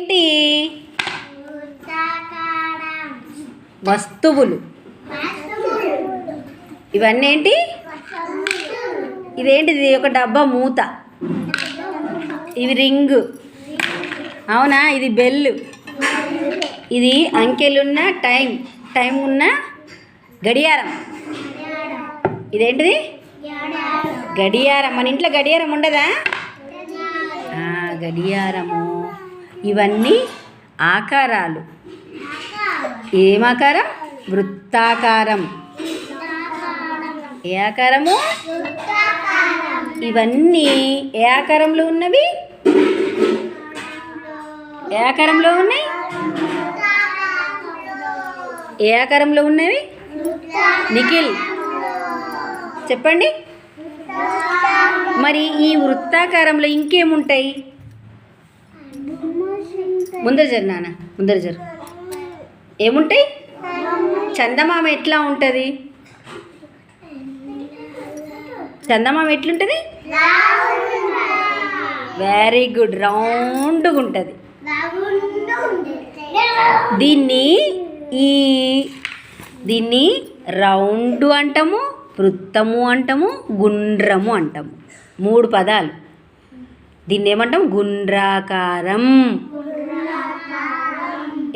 ఏంటి వస్తువులు ఇవన్నీ ఏంటి ఇదేంటిది ఒక డబ్బా మూత ఇవి రింగు అవునా ఇది బెల్లు ఇది అంకెలున్న టైం ఉన్న గడియారం ఇదేంటిది గడియారం మన ఇంట్లో గడియారం ఉండదా గడియారము ఇవన్నీ ఆకారాలు ఏం ఆకారం వృత్తాకారం ఏ ఆకారము ఇవన్నీ ఏ ఆకారంలో ఉన్నవి ఏ ఆకారంలో ఉన్నాయి ఏ ఆకారంలో ఉన్నవి నిఖిల్ చెప్పండి మరి ఈ వృత్తాకారంలో ఇంకేముంటాయి ముందర జరు నాన్న ముందర జరు ఏముంటాయి చందమామ ఎట్లా ఉంటుంది చందమామ ఎట్లుంటుంది వెరీ గుడ్ రౌండ్గా ఉంటుంది దీన్ని రౌండ్ అంటాము వృత్తము అంటాము గుండ్రము అంటాము 3 పదాలు దీన్ని ఏమంటాం గుండ్రాకారం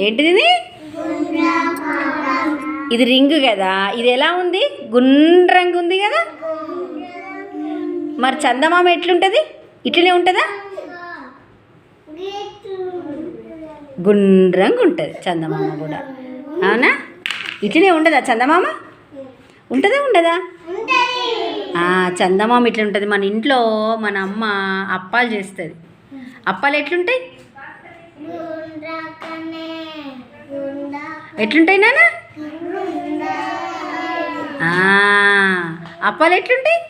ఏంటిది ఇది రింగు కదా ఇది ఎలా ఉంది గుండ్రంగా ఉంది కదా మరి చందమామ ఎట్లుంటుంది ఇట్లనే ఉంటుందా గుండ్రంగా ఉంటుంది చందమామ కూడా అవునా ఇట్లనే ఉండదా చందమామ ఉంటుందా ఉండదా చందమామ ఇట్లా ఉంటుంది మన ఇంట్లో మన అమ్మ అప్పాలు చేస్తుంది అప్పాలు ఎట్లుంటాయి ఎట్లుంటాయి నాన్న అప్పాలు ఎట్లుంటాయి